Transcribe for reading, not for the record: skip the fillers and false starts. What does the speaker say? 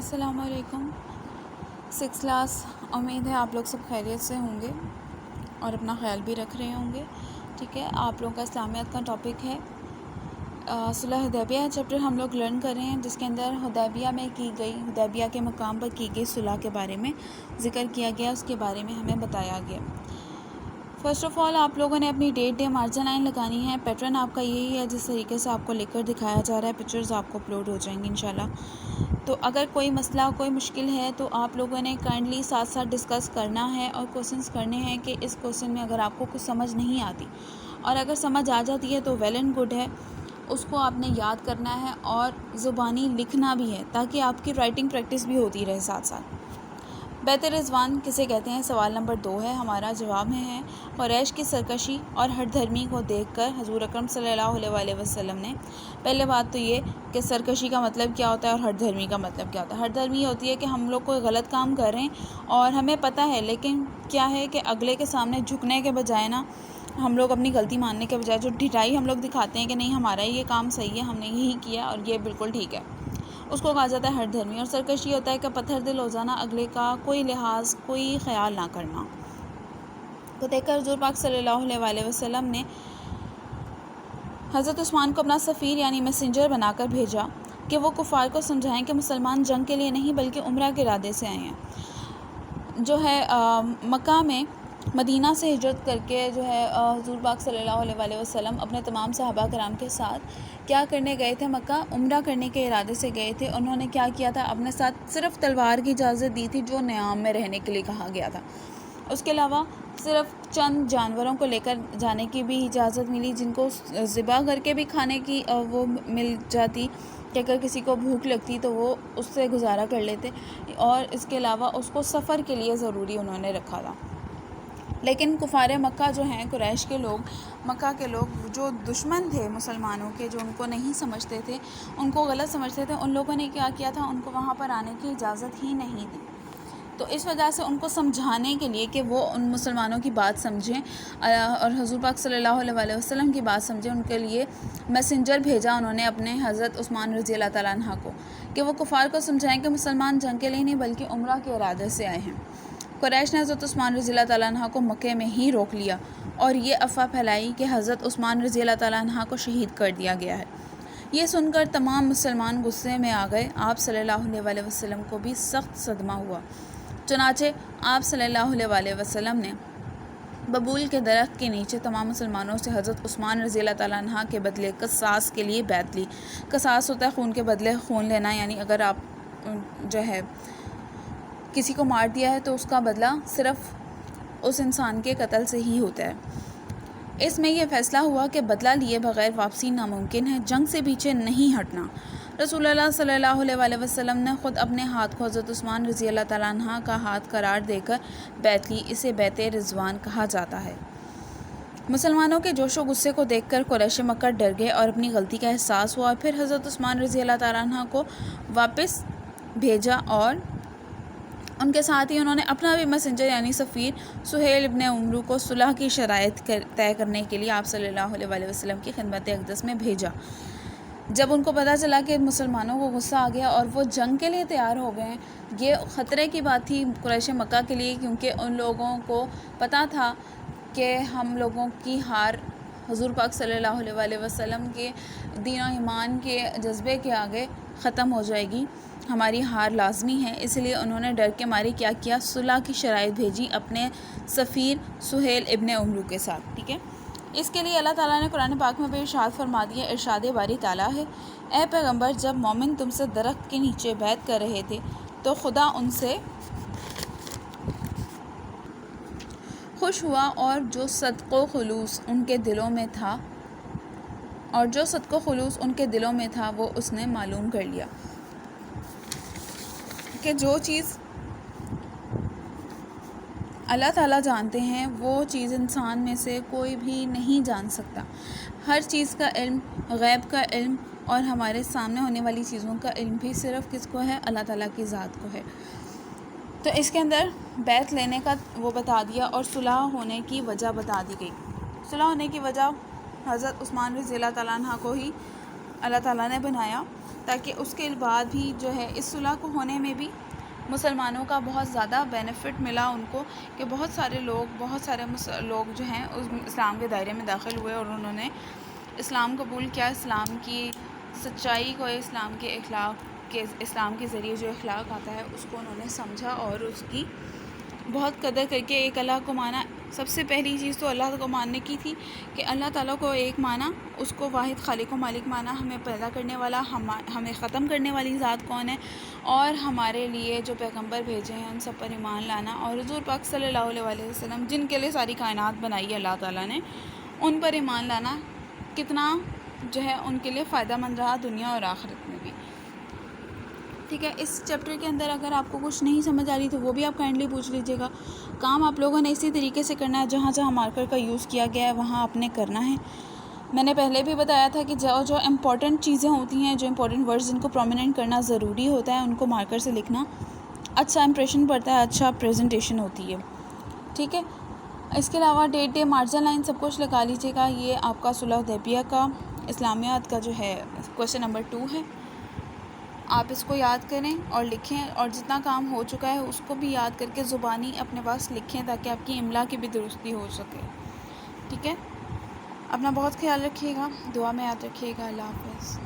السلام علیکم 6 کلاس، امید ہے آپ لوگ سب خیریت سے ہوں گے اور اپنا خیال بھی رکھ رہے ہوں گے. ٹھیک ہے، آپ لوگوں کا اسلامیات کا ٹاپک ہے صلح حدیبیہ چیپٹر ہم لوگ لرن کر رہے ہیں، جس کے اندر حدیبیہ میں کی گئی، حدیبیہ کے مقام پر کی گئی صلح کے بارے میں ذکر کیا گیا، اس کے بارے میں ہمیں بتایا گیا. فرسٹ آف آل آپ لوگوں نے اپنی ڈیٹ ڈے مارجن لائن لگانی ہے. پیٹرن آپ کا یہی ہے جس طریقے سے آپ کو لکھ کر دکھایا جا رہا ہے. پکچرز آپ کو اپلوڈ ہو جائیں گی انشاءاللہ. تو اگر کوئی مسئلہ کوئی مشکل ہے تو آپ لوگوں نے کائنڈلی ساتھ ساتھ ڈسکس کرنا ہے اور کوسچنس کرنے ہیں کہ اس کوسچن میں اگر آپ کو کچھ سمجھ نہیں آتی اور اگر سمجھ آ جاتی ہے تو ویل اینڈ گڈ ہے، اس کو آپ نے یاد کرنا ہے اور زبانی لکھنا بھی ہے تاکہ آپ کی رائٹنگ پریکٹس بھی ہوتی رہے ساتھ ساتھ. بیت رضوان کسے کہتے ہیں؟ سوال نمبر 2 ہے. ہمارا جواب میں ہے قریش کی سرکشی اور ہٹ دھرمی کو دیکھ کر حضور اکرم صلی اللہ علیہ وسلم نے، پہلے بات تو یہ کہ سرکشی کا مطلب کیا ہوتا ہے اور ہٹ دھرمی کا مطلب کیا ہوتا ہے. ہٹ دھرمی ہوتی ہے کہ ہم لوگ کوئی غلط کام کر رہے ہیں اور ہمیں پتہ ہے، لیکن کیا ہے کہ اگلے کے سامنے جھکنے کے بجائے نا، ہم لوگ اپنی غلطی ماننے کے بجائے جو ڈھٹائی ہم لوگ دکھاتے ہیں کہ نہیں ہمارا یہ کام صحیح ہے، ہم نے یہی کیا اور یہ بالکل ٹھیک ہے، اس کو کہا جاتا ہے ہٹ دھرمی. اور سرکشی ہوتا ہے کہ پتھر دل ہو جانا، اگلے کا کوئی لحاظ کوئی خیال نہ کرنا. تو دیکھ کر حضور پاک صلی اللہ علیہ وسلم نے حضرت عثمان کو اپنا سفیر یعنی میسنجر بنا کر بھیجا کہ وہ کفار کو سمجھائیں کہ مسلمان جنگ کے لیے نہیں بلکہ عمرہ کے ارادے سے آئے ہیں. جو ہے مکہ میں مدینہ سے ہجرت کر کے جو ہے حضور پاک صلی اللہ علیہ وسلم اپنے تمام صحابہ کرام کے ساتھ کیا کرنے گئے تھے؟ مکہ عمرہ کرنے کے ارادے سے گئے تھے. انہوں نے کیا کیا تھا؟ اپنے ساتھ صرف تلوار کی اجازت دی تھی جو نیام میں رہنے کے لیے کہا گیا تھا. اس کے علاوہ صرف چند جانوروں کو لے کر جانے کی بھی اجازت ملی جن کو ذبح کر کے بھی کھانے کی وہ مل جاتی کہ اگر کسی کو بھوک لگتی تو وہ اس سے گزارا کر لیتے، اور اس کے علاوہ اس کو سفر کے لیے ضروری انہوں نے رکھا تھا. لیکن کفار مکہ جو ہیں، قریش کے لوگ، مکہ کے لوگ جو دشمن تھے مسلمانوں کے، جو ان کو نہیں سمجھتے تھے، ان کو غلط سمجھتے تھے، ان لوگوں نے کیا کیا تھا؟ ان کو وہاں پر آنے کی اجازت ہی نہیں دی. تو اس وجہ سے ان کو سمجھانے کے لیے کہ وہ ان مسلمانوں کی بات سمجھیں اور حضور پاک صلی اللہ علیہ وسلم کی بات سمجھیں، ان کے لیے میسنجر بھیجا انہوں نے اپنے حضرت عثمان رضی اللہ تعالیٰ عنہ کو کہ وہ کفار کو سمجھائیں کہ مسلمان جنگ کے لیے نہیں بلکہ عمرہ کے ارادے سے آئے ہیں. قریش نے حضرت عثمان رضی اللہ تعالیٰ عنہ کو مکے میں ہی روک لیا اور یہ افواہ پھیلائی کہ حضرت عثمان رضی اللہ تعالیٰ عنہ کو شہید کر دیا گیا ہے. یہ سن کر تمام مسلمان غصے میں آ گئے. آپ صلی اللہ علیہ وسلم کو بھی سخت صدمہ ہوا. چنانچہ آپ صلی اللہ علیہ وسلم نے ببول کے درخت کے نیچے تمام مسلمانوں سے حضرت عثمان رضی اللہ تعالیٰ عنہ کے بدلے قصاص کے لیے بیعت لی. قصاص ہوتا ہے خون کے بدلے خون لینا، یعنی اگر آپ جو ہے کسی کو مار دیا ہے تو اس کا بدلہ صرف اس انسان کے قتل سے ہی ہوتا ہے. اس میں یہ فیصلہ ہوا کہ بدلہ لیے بغیر واپسی ناممکن ہے، جنگ سے پیچھے نہیں ہٹنا. رسول اللہ صلی اللہ علیہ وسلم نے خود اپنے ہاتھ کو حضرت عثمان رضی اللہ تعالیٰ عنہ کا ہاتھ قرار دے کر بیعت لی. اسے بیعت رضوان کہا جاتا ہے. مسلمانوں کے جوش و غصے کو دیکھ کر قریش مکہ ڈر گئے اور اپنی غلطی کا احساس ہوا. پھر حضرت عثمان رضی اللہ تعالیٰ عنہ کو واپس بھیجا اور ان کے ساتھ ہی انہوں نے اپنا بھی میسنجر یعنی سفیر سہیل ابن عمرو کو صلح کی شرائط طے کرنے کے لیے آپ صلی اللہ علیہ وسلم کی خدمت اقدس میں بھیجا. جب ان کو پتہ چلا کہ مسلمانوں کو غصہ آ گیا اور وہ جنگ کے لیے تیار ہو گئے ہیں، یہ خطرے کی بات تھی قریش مکہ کے لیے، کیونکہ ان لوگوں کو پتہ تھا کہ ہم لوگوں کی ہار حضور پاک صلی اللہ علیہ وسلم کے دین و ایمان کے جذبے کے آگے ختم ہو جائے گی، ہماری ہار لازمی ہے. اس لیے انہوں نے ڈر کے مارے کیا کیا؟ صلح کی شرائط بھیجی اپنے سفیر سہیل ابن عمرو کے ساتھ. ٹھیک ہے، اس کے لیے اللہ تعالیٰ نے قرآن پاک میں بھی ارشاد فرما دیا. ارشاد باری تعالیٰ ہے، اے پیغمبر جب مومن تم سے درخت کے نیچے بیعت کر رہے تھے تو خدا ان سے خوش ہوا اور جو صدق و خلوص ان کے دلوں میں تھا وہ اس نے معلوم کر لیا. کہ جو چیز اللہ تعالیٰ جانتے ہیں وہ چیز انسان میں سے کوئی بھی نہیں جان سکتا. ہر چیز کا علم، غیب کا علم اور ہمارے سامنے ہونے والی چیزوں کا علم بھی صرف کس کو ہے؟ اللہ تعالیٰ کی ذات کو ہے. تو اس کے اندر بیعت لینے کا وہ بتا دیا اور صلح ہونے کی وجہ بتا دی گئی. صلح ہونے کی وجہ حضرت عثمان رضی اللہ تعالیٰ عنہ کو ہی اللہ تعالیٰ نے بنایا تاکہ اس کے بعد بھی جو ہے اس صلح کو ہونے میں بھی مسلمانوں کا بہت زیادہ بینیفٹ ملا ان کو، کہ بہت سارے لوگ جو ہیں اس اسلام کے دائرے میں داخل ہوئے اور انہوں نے اسلام قبول کیا، اسلام کی سچائی کو، اسلام کے ذریعے جو اخلاق آتا ہے اس کو انہوں نے سمجھا اور اس کی بہت قدر کر کے ایک اللہ کو مانا۔ سب سے پہلی چیز تو اللہ کو ماننے کی تھی کہ اللہ تعالیٰ کو ایک مانا، اس کو واحد خالق و مالک مانا، ہمیں پیدا کرنے والا، ہمیں ختم کرنے والی ذات کون ہے، اور ہمارے لیے جو پیغمبر بھیجے ہیں ان سب پر ایمان لانا، اور حضور پاک صلی اللہ علیہ وسلم جن کے لیے ساری کائنات بنائی ہے اللہ تعالیٰ نے، ان پر ایمان لانا کتنا جو ہے ان کے لیے فائدہ مند رہا دنیا اور آخرت میں بھی۔ ٹھیک ہے، اس چیپٹر کے اندر اگر آپ کو کچھ نہیں سمجھ آ رہی تو وہ بھی آپ کائنڈلی پوچھ لیجیے گا۔ کام آپ لوگوں نے اسی طریقے سے کرنا ہے، جہاں جہاں مارکر کا یوز کیا گیا ہے وہاں آپ نے کرنا ہے۔ میں نے پہلے بھی بتایا تھا کہ جو امپورٹنٹ چیزیں ہوتی ہیں، جو امپورٹنٹ ورڈز جن کو پرومیننٹ کرنا ضروری ہوتا ہے، ان کو مارکر سے لکھنا اچھا امپریشن پڑتا ہے، اچھا پریزنٹیشن ہوتی ہے۔ ٹھیک ہے، اس کے علاوہ ڈیٹ ڈے مارجن لائن سب کچھ لگا لیجیے گا۔ یہ آپ کا صلح حدیبیہ کا اسلامیات کا جو ہے کویشچن نمبر 2 ہے، آپ اس کو یاد کریں اور لکھیں، اور جتنا کام ہو چکا ہے اس کو بھی یاد کر کے زبانی اپنے پاس لکھیں تاکہ آپ کی املا کی بھی درستی ہو سکے۔ ٹھیک ہے، اپنا بہت خیال رکھیے گا، دعا میں یاد رکھیے گا۔ اللہ حافظ۔